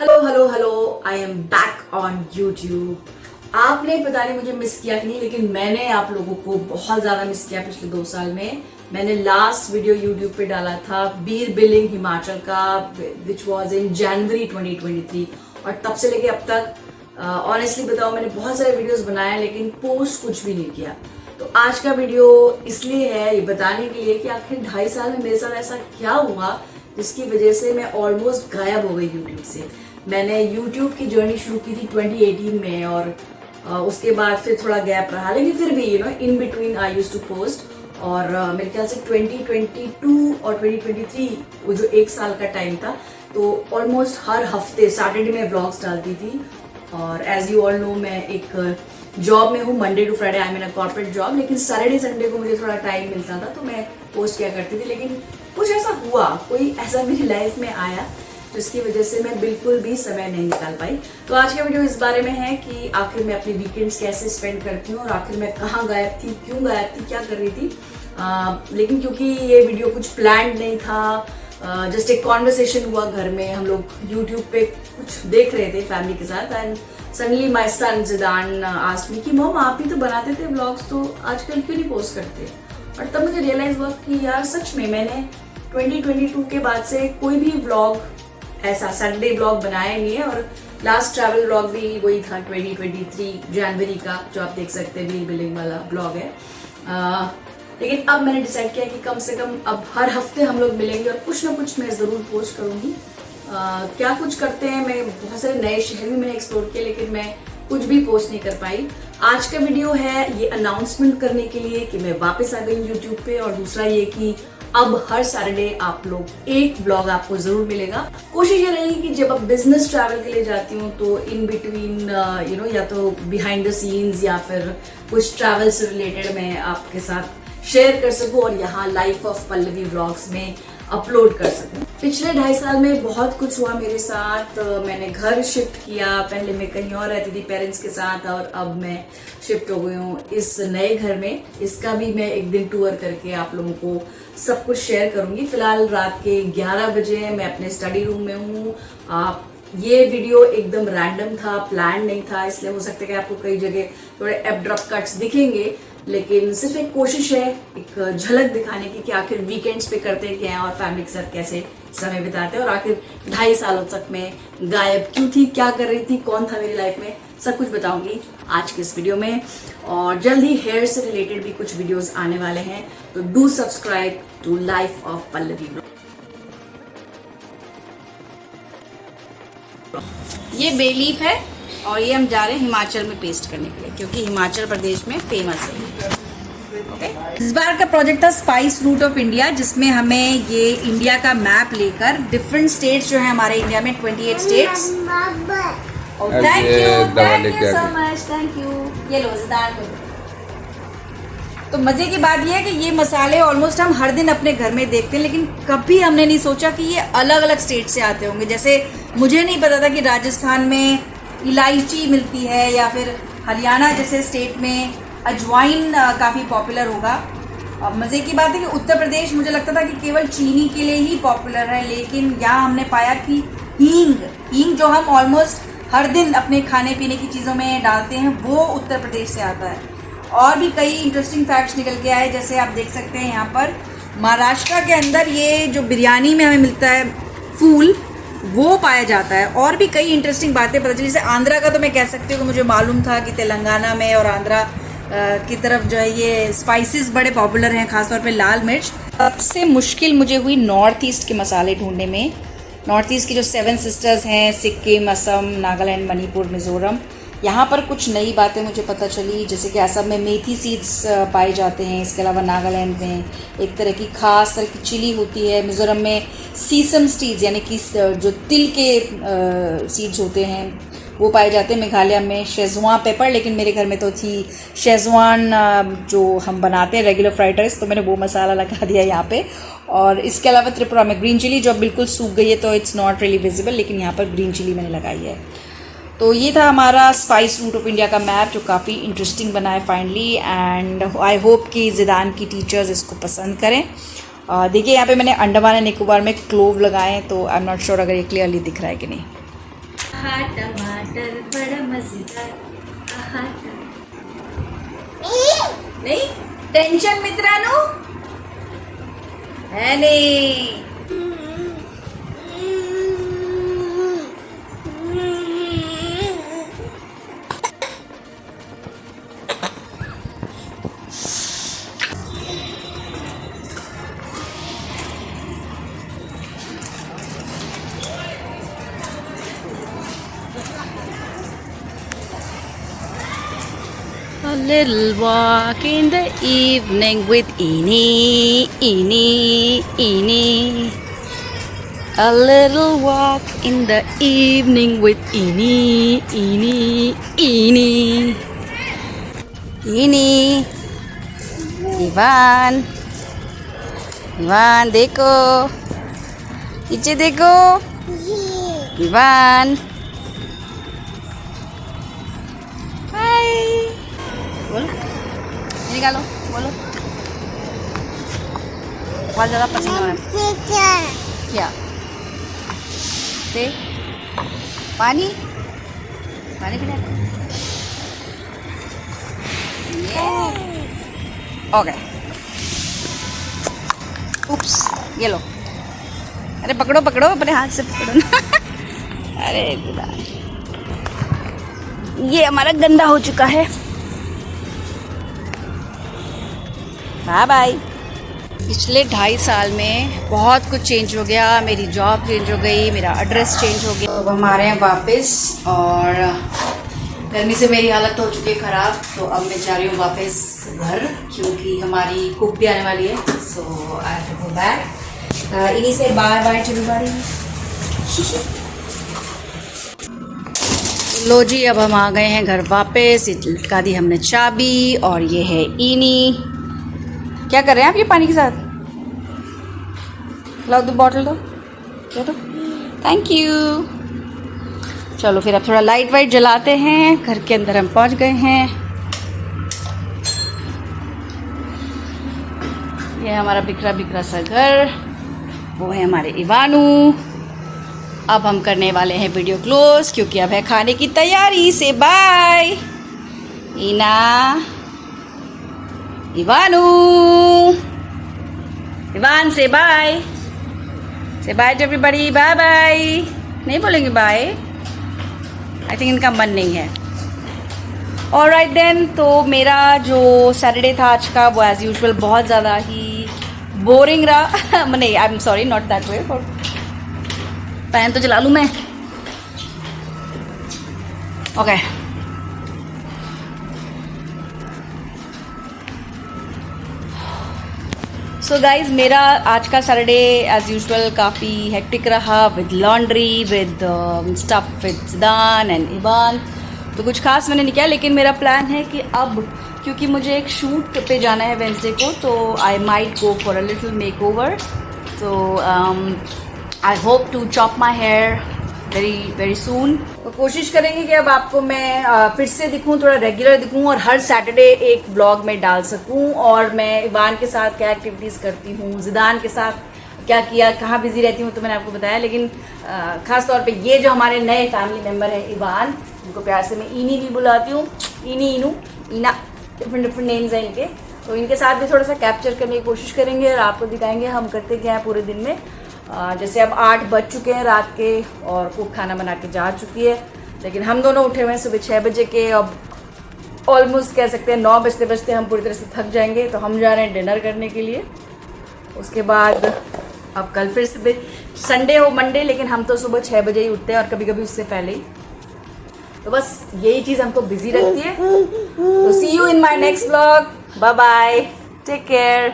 Hello hello hello, I am back on YouTube. आपने पता नहीं मुझे मिस किया कि नहीं, लेकिन मैंने आप लोगों को बहुत ज़्यादा मिस किया पिछले 2 साल में। मैंने लास्ट वीडियो यूट्यूब पे डाला था बीर बिलिंग हिमाचल का, विच वाज इन जनवरी 2023, और तब से लेके अब तक ऑनेस्टली बताओ मैंने बहुत सारे वीडियोस बनाए लेकिन पोस्ट कुछ भी नहीं किया। तो आज का वीडियो इसलिए है, ये बताने के लिए कि आखिर 2.5 साल में मेरे साथ ऐसा क्या हुआ जिसकी वजह से मैं ऑलमोस्ट गायब हो गई यूट्यूब से। मैंने यूट्यूब की जर्नी शुरू की थी 2018 में, और उसके बाद फिर थोड़ा गैप रहा, लेकिन फिर भी in between I used to post. और मेरे ख्याल से 2022 और 2023 वो जो 1 साल का टाइम था, तो ऑलमोस्ट हर हफ्ते सैटरडे में व्लॉग्स डालती थी। और एज यू ऑल नो मैं एक जॉब में हूँ, Monday to Friday I am in a corporate job, लेकिन सैटरडे संडे को मुझे थोड़ा टाइम मिलता था तो मैं पोस्ट किया करती थी। लेकिन कुछ ऐसा हुआ, कोई ऐसा मेरी लाइफ में आया जिसकी वजह से मैं बिल्कुल भी समय नहीं निकाल पाई। तो आज का वीडियो इस बारे में है कि आखिर मैं अपने वीकेंड्स कैसे स्पेंड करती हूँ और आखिर मैं कहाँ गायब थी, क्यों गायब थी, क्या कर रही थी। लेकिन क्योंकि ये वीडियो कुछ प्लान्ड नहीं था, जस्ट एक कॉन्वर्सेशन हुआ घर में, हम लोग यूट्यूब पे कुछ देख रहे थे फैमिली के साथ, and suddenly my son जिदान asked me कि मॉम आप ही तो बनाते थे व्लॉग्स, तो आजकल क्यों नहीं पोस्ट करते। और तब मुझे रियलाइज हुआ कि यार सच में मैंने 2022 के बाद से कोई भी व्लॉग ऐसा संडे ब्लॉग बनाया नहीं है। और लास्ट ट्रैवल ब्लॉग भी वही था 2023 जनवरी का, जो आप देख सकते हैं बीर बिलिंग वाला ब्लॉग है। लेकिन अब मैंने डिसाइड किया कि कम से कम अब हर हफ्ते हम लोग मिलेंगे और कुछ ना कुछ मैं ज़रूर पोस्ट करूँगी। क्या कुछ करते हैं, मैं बहुत सारे नए शहर भी मैंने एक्सप्लोर किए लेकिन मैं कुछ भी पोस्ट नहीं कर पाई। आज का वीडियो है ये अनाउंसमेंट करने के लिए कि मैं वापस आ गई यूट्यूब पे, और दूसरा ये कि अब हर सैटरडे आप लोग एक ब्लॉग आपको जरूर मिलेगा। कोशिश ये रहेगी कि जब आप बिजनेस ट्रैवल के लिए जाती हूँ तो इन बिटवीन या तो बिहाइंड द सीन्स या फिर कुछ ट्रैवल से रिलेटेड मैं आपके साथ शेयर कर सकूँ और यहाँ लाइफ ऑफ पल्लवी व्लॉग्स में अपलोड कर सकूँ। पिछले 2.5 साल में बहुत कुछ हुआ मेरे साथ। मैंने घर शिफ्ट किया, पहले मैं कहीं और रहती थी पेरेंट्स के साथ, और अब मैं शिफ्ट हो गई हूँ इस नए घर में। इसका भी मैं एक दिन टूर करके आप लोगों को सब कुछ शेयर करूंगी। फिलहाल रात के 11 बजे मैं अपने स्टडी रूम में हूँ। ये वीडियो एकदम रैंडम था, प्लान नहीं था, इसलिए हो सकता है कि आपको कई जगह थोड़े एब्रप्ट कट्स दिखेंगे, लेकिन सिर्फ एक कोशिश है एक झलक दिखाने की कि आखिर वीकेंड्स पे करते क्या हैं और फैमिली के साथ कैसे समय बिताते हैं, और आखिर 2.5 सालों तक मैं गायब क्यों थी, क्या कर रही थी, कौन था मेरी लाइफ में, सब कुछ बताऊंगी आज के इस वीडियो में। और जल्द ही हेयर से रिलेटेड भी कुछ वीडियोस आने वाले हैं, तो do subscribe to life of Pallavi. ये बे लीफ है और ये हम जा रहे हैं हिमाचल में पेस्ट करने के लिए, क्योंकि हिमाचल प्रदेश में फेमस है। इस बार का प्रोजेक्ट था स्पाइस रूट ऑफ इंडिया, जिसमें हमें ये इंडिया का मैप लेकर डिफरेंट स्टेट्स जो है हमारे इंडिया में 28 states. Thank you so much, thank you. ये लो ज़िदान को। तो मज़े की बात यह है कि ये मसाले ऑलमोस्ट हम हर दिन अपने घर में देखते हैं, लेकिन कभी हमने नहीं सोचा कि ये अलग अलग स्टेट से आते होंगे। जैसे मुझे नहीं पता था कि राजस्थान में इलायची मिलती है, या फिर हरियाणा जैसे स्टेट में अजवाइन काफ़ी पॉपुलर होगा। अब मज़े की बात है कि उत्तर प्रदेश मुझे लगता था कि केवल चीनी के लिए ही पॉपुलर है, लेकिन यहाँ हमने पाया कि हींग जो हम ऑलमोस्ट हर दिन अपने खाने पीने की चीज़ों में डालते हैं, वो उत्तर प्रदेश से आता है। और भी कई इंटरेस्टिंग फैक्ट्स निकल के आए, जैसे आप देख सकते हैं यहाँ पर महाराष्ट्र के अंदर ये जो बिरयानी में हमें मिलता है फूल, वो पाया जाता है। और भी कई इंटरेस्टिंग बातें पता चली। जैसे आंध्रा का तो मैं कह सकती हूँ कि मुझे मालूम था कि तेलंगाना में और आंध्रा की तरफ जो है ये स्पाइसेस बड़े पॉपुलर हैं, खासतौर पे लाल मिर्च। सबसे मुश्किल मुझे हुई नॉर्थ ईस्ट के मसाले ढूंढने में। नॉर्थ ईस्ट की जो 7 सिस्टर्स हैं, सिक्किम, असम, नागालैंड, मणिपुर, मिज़ोरम, यहाँ पर कुछ नई बातें मुझे पता चली। जैसे कि असम में मेथी सीड्स पाए जाते हैं, इसके अलावा नागालैंड में एक तरह की खास तरह की चिली होती है, मिज़ोरम में सीसम सीड्स यानी कि जो तिल के सीड्स होते हैं वो पाए जाते हैं, मेघालय में शेजवान पेपर, लेकिन मेरे घर में तो थी शेजवान जो हम बनाते हैं रेगुलर फ्राइड राइस, तो मैंने वो मसाला लगा दिया यहाँ पे। और इसके अलावा त्रिपुरा में ग्रीन चिली जो बिल्कुल सूख गई है, तो इट्स नॉट रियली विजिबल, लेकिन यहाँ पर ग्रीन चिली मैंने लगाई है। तो ये था हमारा स्पाइस रूट ऑफ इंडिया का मैप, जो काफ़ी इंटरेस्टिंग बना है फाइनली, एंड आई होप कि ज़िदान की टीचर्स इसको पसंद करें। देखिए यहाँ पे मैंने अंडमान एंड निकोबार में क्लोव लगाए हैं, तो आई एम नॉट श्योर अगर ये क्लियरली दिख रहा है कि नहीं। आहा टमाटर बड़ा मजेदार। आहा नहीं टेंशन मित्रांनो है नहीं। A little walk in the evening with Eenie, Eenie, Eenie. A little walk in the evening with Eenie, Eenie, Eenie. Eenie. Ivan. Ivan, देखो नीचे देखो। Ivan. Hi. बोलो निकालो बोलो। बहुत ज़्यादा पसीना हो रहा है। क्या से पानी पानी पीना ओके। उप्स ये लो। अरे पकड़ो पकड़ो अपने हाथ से पकड़ो ना। अरे खुदा ये हमारा गंदा हो चुका है। Bye bye. पिछले 2.5 साल में बहुत कुछ चेंज हो गया। मेरी जॉब चेंज हो गई, मेरा एड्रेस चेंज हो गया। अब हम आ रहे हैं वापस और गर्मी से मेरी हालत हो चुकी है ख़राब। तो अब मैं जा रही हूँ वापस घर क्योंकि हमारी कुक भी आने वाली है। So I have to go back. इन्हीं से बाय बाय चलू बारी। लो जी अब हम आ गए हैं घर वापस। लटका दी हमने चाबी और ये है इनी। क्या कर रहे हैं आप ये पानी के साथ? लाओ दो बॉटल दो दो। Thank you. चलो फिर अब थोड़ा लाइट वाइट जलाते हैं। घर के अंदर हम पहुंच गए हैं। ये हमारा बिखरा बिखरा सा घर। वो है हमारे इवानू। अब हम करने वाले हैं वीडियो क्लोज क्योंकि अब है खाने की तैयारी। से बाय इना इवानू। इवान से bye to everybody. Bye bye. नहीं बोलेंगे बाय? आई थिंक इनका मन नहीं है। Alright then. तो मेरा जो सैटरडे था आज का वो एज़ यूजुअल बहुत ज़्यादा ही बोरिंग रहा। नहीं I am sorry not that way. Pan तो जला लूँ मैं। ओके सो गाइज मेरा आज का सैटरडे एज़ यूजुअल काफ़ी हेक्टिक रहा with laundry with stuff with जिदान and Ivan. तो कुछ खास मैंने नहीं किया लेकिन मेरा प्लान है कि अब क्योंकि मुझे एक शूट पे जाना है वेंसडे को तो I might go for a little makeover. तो I hope to chop my hair very very soon. तो कोशिश करेंगे कि अब आपको मैं फिर से दिखूं, थोड़ा रेगुलर दिखूं और हर सैटरडे एक ब्लॉग में डाल सकूं। और मैं इवान के साथ क्या एक्टिविटीज़ करती हूँ, जिदान के साथ क्या किया, कहाँ बिजी रहती हूँ तो मैंने आपको बताया। लेकिन ख़ास तौर पे ये जो हमारे नए फैमिली मेम्बर हैं इवान, जिनको प्यार से मैं इनी भी बुलाती हूँ, इनी इनू इना डिफरेंट डिफरेंट नेम्स हैं इनके। तो इनके साथ भी थोड़ा सा कैप्चर करने की कोशिश करेंगे और आपको दिखाएंगे हम करते क्या हैं पूरे दिन में। जैसे अब 8 बज चुके हैं रात के और कुक खाना बना के जा चुकी है, लेकिन हम दोनों उठे हुए हैं सुबह 6 बजे के। अब ऑलमोस्ट कह सकते हैं 9 बजते बजते हम पूरी तरह से थक जाएंगे। तो हम जा रहे हैं डिनर करने के लिए। उसके बाद अब कल फिर से संडे हो मंडे, लेकिन हम तो सुबह 6 बजे ही उठते हैं और कभी कभी उससे पहले ही। तो बस यही चीज़ हमको बिजी रखती है। तो see you in my next blog. Bye bye, take care.